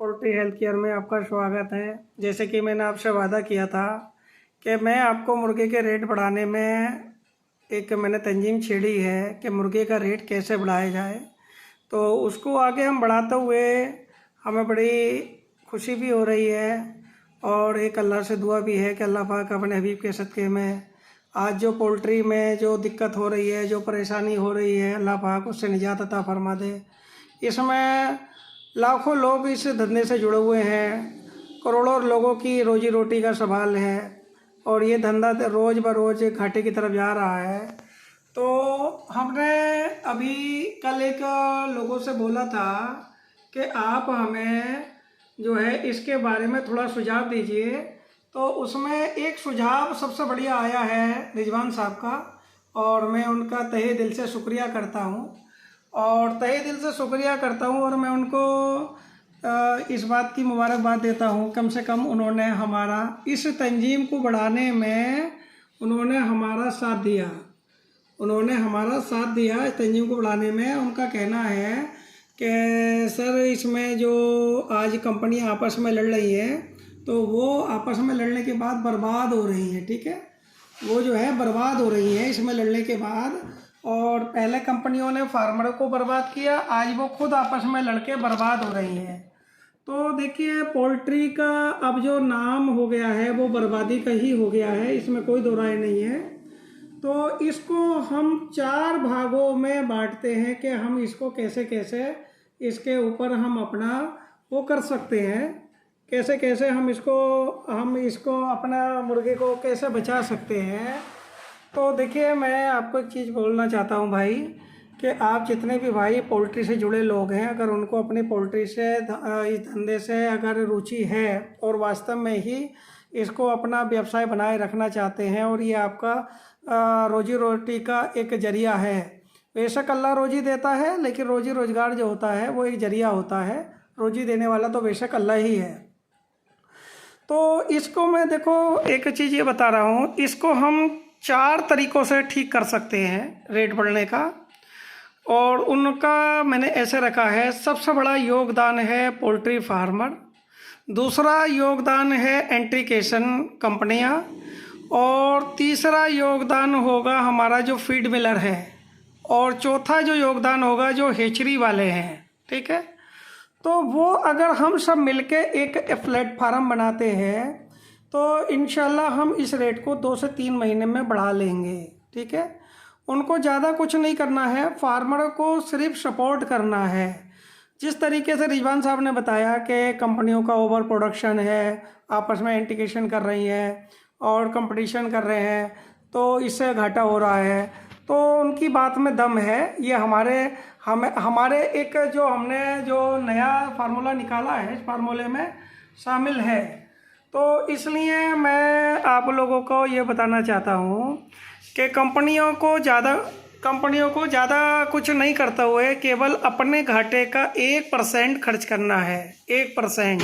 Poultry health care में आपका स्वागत है। जैसे कि मैंने आपसे वादा किया था कि मैं आपको मुर्गे के रेट बढ़ाने में मैंने तंजीम छेड़ी है कि मुर्गे का रेट कैसे बढ़ाया जाए। तो उसको आगे हम बढ़ाते हुए हमें बड़ी खुशी भी हो रही है और एक अल्लाह से दुआ भी है कि अल्लाह पाक अपने हबीब के सदक़े में आज जो पोल्ट्री में जो दिक्कत हो रही है, जो परेशानी हो रही है, अल्लाह पाक उससे निजात अता फरमा दे। इसमें लाखों लोग इस धंधे से जुड़े हुए हैं, करोड़ों लोगों की रोजी रोटी का सवाल है और ये धंधा रोज़ बरोज़ घाटे की तरफ जा रहा है। तो हमने अभी कल एक लोगों से बोला था कि आप हमें जो है इसके बारे में थोड़ा सुझाव दीजिए। तो उसमें एक सुझाव सबसे बढ़िया आया है रिजवान साहब का और मैं उनका तहे दिल से शुक्रिया करता हूँ और मैं उनको इस बात की मुबारकबाद देता हूँ। कम से कम उन्होंने हमारा इस तंजीम को बढ़ाने में उन्होंने हमारा साथ दिया इस तंजीम को बढ़ाने में। उनका कहना है कि सर इसमें जो आज कंपनियां आपस में लड़ रही है तो वो आपस में लड़ने के बाद बर्बाद हो रही हैं, ठीक है, वो जो है बर्बाद हो रही हैं इसमें लड़ने के बाद। और पहले कंपनियों ने फार्मर को बर्बाद किया, आज वो खुद आपस में लड़के बर्बाद हो रही हैं। तो देखिए पोल्ट्री का अब जो नाम हो गया है वो बर्बादी का ही हो गया है, इसमें कोई दो राय नहीं है। तो इसको हम 4 भागों में बांटते हैं कि हम इसको कैसे कैसे इसके ऊपर हम अपना वो कर सकते हैं, कैसे कैसे हम इसको अपना मुर्गे को कैसे बचा सकते हैं। तो देखिए मैं आपको एक चीज़ बोलना चाहता हूँ भाई कि आप जितने भी भाई पोल्ट्री से जुड़े लोग हैं, अगर उनको अपनी पोल्ट्री से इस धंधे से अगर रुचि है और वास्तव में ही इसको अपना व्यवसाय बनाए रखना चाहते हैं और ये आपका रोजी रोटी का एक जरिया है। बेशक अल्लाह रोजी देता है लेकिन रोजी रोजगार जो होता है वो एक जरिया होता है, रोजी देने वाला तो बेशक अल्लाह ही है। तो इसको मैं देखो एक चीज़ ये बता रहा हूँ, इसको हम 4 तरीक़ों से ठीक कर सकते हैं रेट बढ़ने का, और उनका मैंने ऐसे रखा है। सबसे बड़ा योगदान है पोल्ट्री फार्मर, दूसरा योगदान है एंट्रीकेशन कंपनियां, और तीसरा योगदान होगा हमारा जो फीड मिलर है, और चौथा जो योगदान होगा जो हेचरी वाले हैं, ठीक है। तो वो अगर हम सब मिलके एक प्लेटफार्म बनाते हैं तो इंशाल्लाह हम इस रेट को 2 से 3 महीने में बढ़ा लेंगे, ठीक है। उनको ज़्यादा कुछ नहीं करना है, फार्मर को सिर्फ सपोर्ट करना है। जिस तरीके से रिजवान साहब ने बताया कि कंपनियों का ओवर प्रोडक्शन है, आपस में इंटीग्रेशन कर रही हैं और कंपटीशन कर रहे हैं तो इससे घाटा हो रहा है, तो उनकी बात में दम है। ये हमारे एक जो हमने जो नया फार्मूला निकाला है इस फार्मूले में शामिल है। तो इसलिए मैं आप लोगों को ये बताना चाहता हूँ कि कंपनियों को ज़्यादा कुछ नहीं करते हुए केवल अपने घाटे का 1% खर्च करना है, 1%।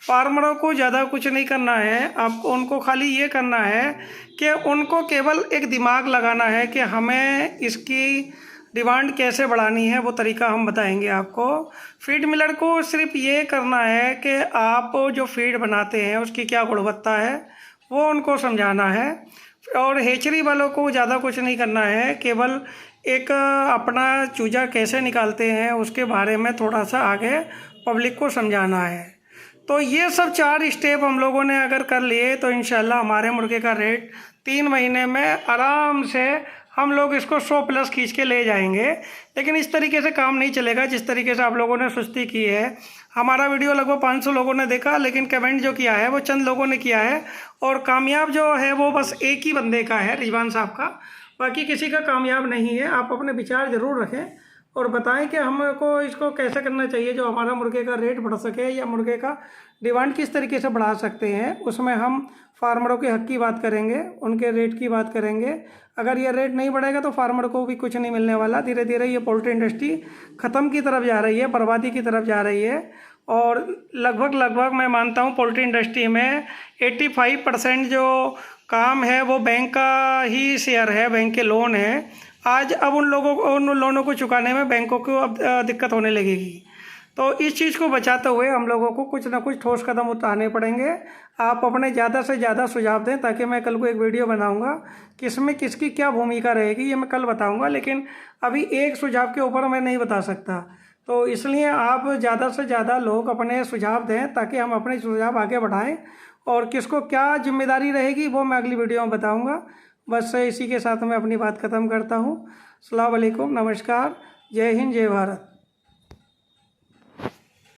फार्मरों को ज़्यादा कुछ नहीं करना है, आपको उनको खाली ये करना है कि उनको केवल एक दिमाग लगाना है कि हमें इसकी डिमांड कैसे बढ़ानी है, वो तरीका हम बताएंगे आपको। फीड मिलर को सिर्फ ये करना है कि आप जो फीड बनाते हैं उसकी क्या गुणवत्ता है वो उनको समझाना है, और हेचरी वालों को ज़्यादा कुछ नहीं करना है, केवल एक अपना चूजा कैसे निकालते हैं उसके बारे में थोड़ा सा आगे पब्लिक को समझाना है। तो ये सब 4 स्टेप हम लोगों ने अगर कर लिए तो इंशाल्लाह हमारे मुर्गे का रेट 3 महीने में आराम से हम लोग इसको 100+ खींच के ले जाएंगे। लेकिन इस तरीके से काम नहीं चलेगा जिस तरीके से आप लोगों ने सुस्ती की है। हमारा वीडियो लगभग 500 लोगों ने देखा, लेकिन कमेंट जो किया है वो चंद लोगों ने किया है, और कामयाब जो है वो बस एक ही बंदे का है, रिजवान साहब का, बाकी किसी का कामयाब नहीं है। आप अपने विचार ज़रूर रखें और बताएं कि हमको इसको कैसे करना चाहिए जो हमारा मुर्गे का रेट बढ़ सके, या मुर्गे का डिमांड किस तरीके से बढ़ा सकते हैं। उसमें हम फार्मरों के हक़ की बात करेंगे, उनके रेट की बात करेंगे। अगर ये रेट नहीं बढ़ेगा तो फार्मर को भी कुछ नहीं मिलने वाला। धीरे धीरे ये पोल्ट्री इंडस्ट्री ख़त्म की तरफ जा रही है, बर्बादी की तरफ जा रही है। और लगभग मैं मानता हूँ पोल्ट्री इंडस्ट्री में 85% जो काम है वो बैंक का ही शेयर है, बैंक के लोन है। आज अब उन लोनों को चुकाने में बैंकों को अब दिक्कत होने लगेगी। तो इस चीज़ को बचाते हुए हम लोगों को कुछ ना कुछ ठोस कदम उठाने पड़ेंगे। आप अपने ज़्यादा से ज़्यादा सुझाव दें ताकि मैं कल को एक वीडियो बनाऊंगा किसमें किसकी क्या भूमिका रहेगी, ये मैं कल बताऊंगा। लेकिन अभी एक सुझाव के ऊपर मैं नहीं बता सकता, तो इसलिए आप ज़्यादा से ज़्यादा लोग अपने सुझाव दें ताकि हम अपने सुझाव आगे बढ़ाएँ। और किसको क्या जिम्मेदारी रहेगी वो मैं अगली वीडियो में बताऊँगा। बस इसी के साथ मैं अपनी बात ख़त्म करता हूँ। अस्सलाम वालेकुम, नमस्कार, जय हिंद, जय भारत।